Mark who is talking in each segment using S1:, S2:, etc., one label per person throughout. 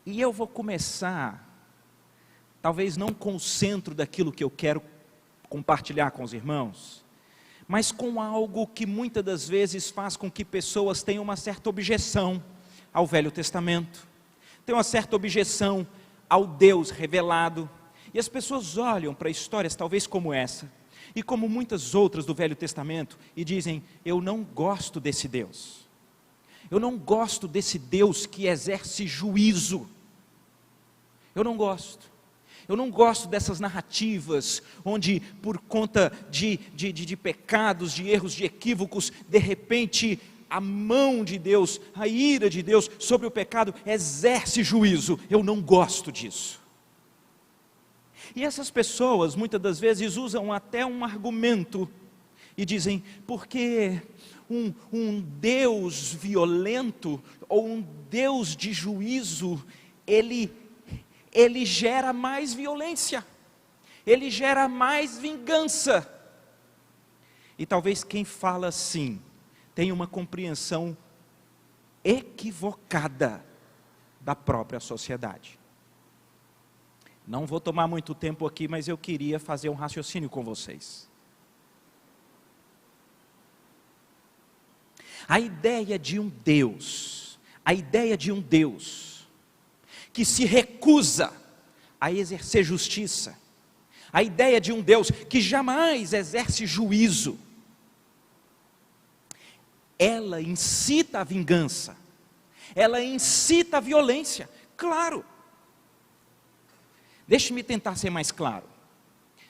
S1: E eu vou começar, talvez não com o centro daquilo que eu quero compartilhar com os irmãos, mas com algo que muitas das vezes faz com que pessoas tenham uma certa objeção ao Velho Testamento, tenham uma certa objeção ao Deus revelado, e as pessoas olham para histórias talvez como essa, e como muitas outras do Velho Testamento, e dizem: eu não gosto desse Deus, eu não gosto desse Deus que exerce juízo, eu não gosto dessas narrativas, onde por conta de pecados, de erros, de equívocos, de repente a mão de Deus, a ira de Deus sobre o pecado exerce juízo. Eu não gosto disso. E essas pessoas muitas das vezes usam até um argumento e dizem: porque um Deus violento ou um Deus de juízo, ele gera mais violência, ele gera mais vingança. E talvez quem fala assim tenha uma compreensão equivocada da própria sociedade. Não vou tomar muito tempo aqui, mas eu queria fazer um raciocínio com vocês. A ideia de um Deus que se recusa a exercer justiça, a ideia de um Deus que jamais exerce juízo, ela incita a vingança, ela incita a violência, claro. Deixe-me tentar ser mais claro.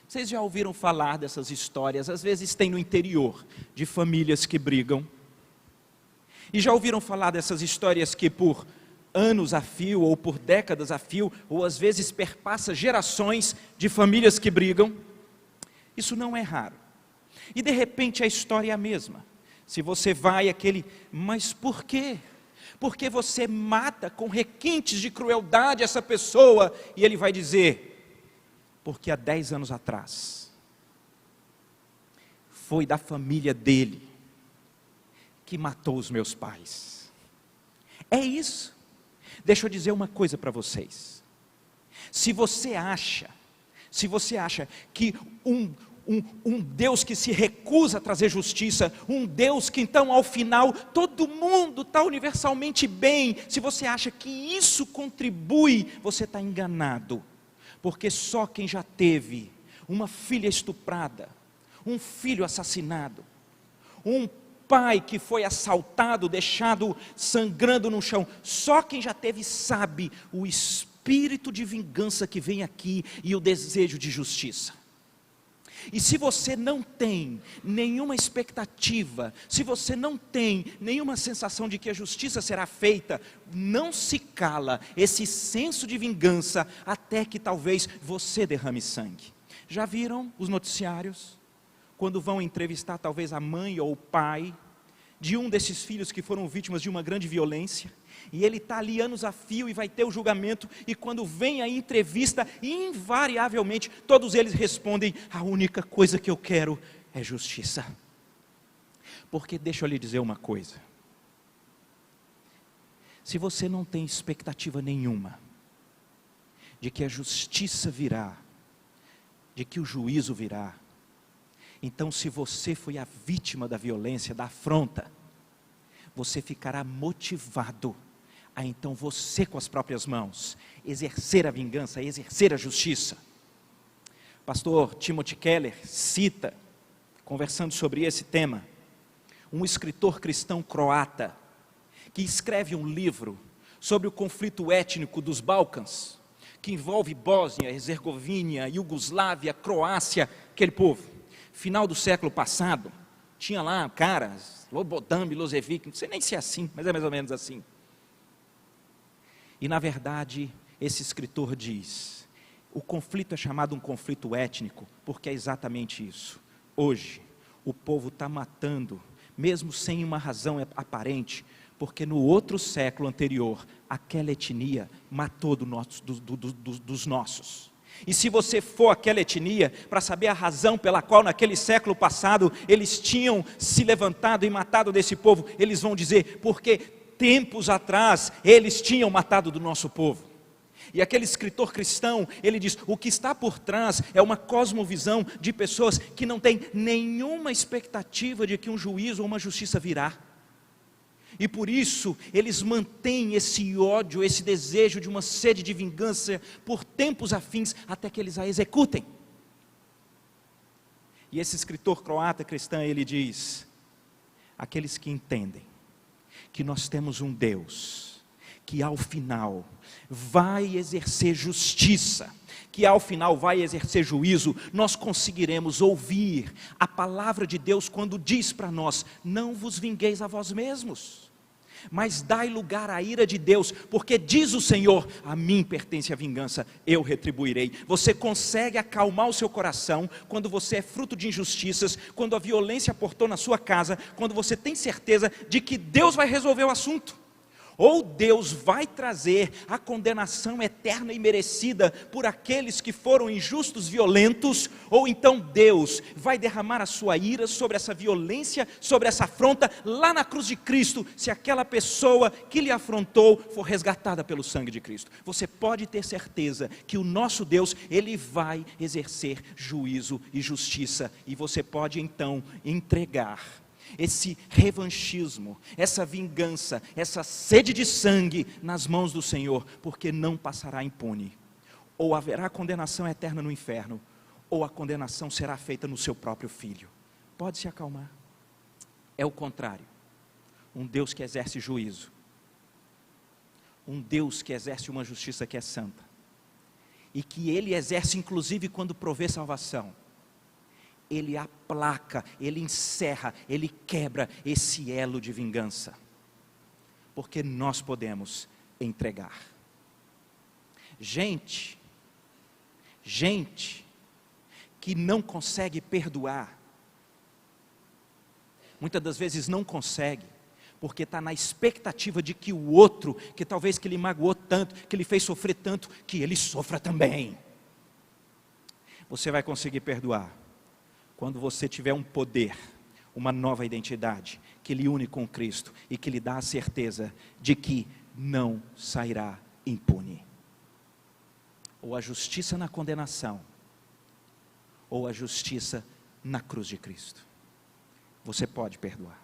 S1: Vocês já ouviram falar dessas histórias, às vezes tem no interior, de famílias que brigam, e já ouviram falar dessas histórias que por anos a fio, ou por décadas a fio, ou às vezes perpassa gerações de famílias que brigam? Isso não é raro. E de repente a história é a mesma. Se você vai mas por quê? Porque você mata com requintes de crueldade essa pessoa, e ele vai dizer: porque há 10 anos atrás, foi da família dele que matou os meus pais. É isso. Deixa eu dizer uma coisa para vocês. Se você acha que um Deus que se recusa a trazer justiça, um Deus que então ao final todo mundo está universalmente bem, se você acha que isso contribui, você está enganado, porque só quem já teve uma filha estuprada, um filho assassinado, um pai que foi assaltado, deixado sangrando no chão, só quem já teve sabe o espírito de vingança que vem aqui e o desejo de justiça. E se você não tem nenhuma expectativa, se você não tem nenhuma sensação de que a justiça será feita, não se cala esse senso de vingança até que talvez você derrame sangue. Já viram os noticiários? Quando vão entrevistar talvez a mãe ou o pai de um desses filhos que foram vítimas de uma grande violência, e ele está ali anos a fio e vai ter o julgamento, e quando vem a entrevista, invariavelmente, todos eles respondem: a única coisa que eu quero é justiça. Porque deixa eu lhe dizer uma coisa, se você não tem expectativa nenhuma, de que a justiça virá, de que o juízo virá, então se você foi a vítima da violência, da afronta, você ficará motivado a então você com as próprias mãos, exercer a vingança, exercer a justiça. Pastor Timothy Keller cita, conversando sobre esse tema, um escritor cristão croata, que escreve um livro sobre o conflito étnico dos Balcãs, que envolve Bósnia, Herzegovina, Iugoslávia, Croácia, aquele povo. Final do século passado, tinha lá caras, Slobodan Milošević, não sei nem se é assim, mas é mais ou menos assim. E na verdade, esse escritor diz, o conflito é chamado um conflito étnico, porque é exatamente isso. Hoje, o povo está matando, mesmo sem uma razão aparente, porque no outro século anterior, aquela etnia matou dos nossos. E se você for àquela etnia, para saber a razão pela qual naquele século passado, eles tinham se levantado e matado desse povo, eles vão dizer, porque tempos atrás, eles tinham matado do nosso povo. E aquele escritor cristão, ele diz, o que está por trás é uma cosmovisão de pessoas que não têm nenhuma expectativa de que um juízo ou uma justiça virá. E por isso, eles mantêm esse ódio, esse desejo de uma sede de vingança por tempos afins, até que eles a executem. E esse escritor croata cristão, ele diz, aqueles que entendem que nós temos um Deus que ao final vai exercer justiça, que ao final vai exercer juízo, nós conseguiremos ouvir a palavra de Deus quando diz para nós, não vos vingueis a vós mesmos, mas dai lugar à ira de Deus, porque diz o Senhor, a mim pertence a vingança, eu retribuirei. Você consegue acalmar o seu coração, quando você é fruto de injustiças, quando a violência aportou na sua casa, quando você tem certeza de que Deus vai resolver o assunto. Ou Deus vai trazer a condenação eterna e merecida por aqueles que foram injustos, violentos, ou então Deus vai derramar a sua ira sobre essa violência, sobre essa afronta, lá na cruz de Cristo, se aquela pessoa que lhe afrontou for resgatada pelo sangue de Cristo. Você pode ter certeza que o nosso Deus, Ele vai exercer juízo e justiça, e você pode então entregar esse revanchismo, essa vingança, essa sede de sangue nas mãos do Senhor, porque não passará impune. Ou haverá condenação eterna no inferno, ou a condenação será feita no seu próprio filho. Pode se acalmar. É o contrário. Um Deus que exerce juízo, um Deus que exerce uma justiça que é santa, e que Ele exerce inclusive quando provê salvação. Ele aplaca, Ele encerra, Ele quebra esse elo de vingança, porque nós podemos entregar. Gente que não consegue perdoar, muitas das vezes não consegue, porque está na expectativa de que o outro, que talvez que lhe magoou tanto, que lhe fez sofrer tanto, que ele sofra também. Você vai conseguir perdoar quando você tiver um poder, uma nova identidade, que lhe une com Cristo, e que lhe dá a certeza de que não sairá impune. Ou a justiça na condenação, ou a justiça na cruz de Cristo. Você pode perdoar.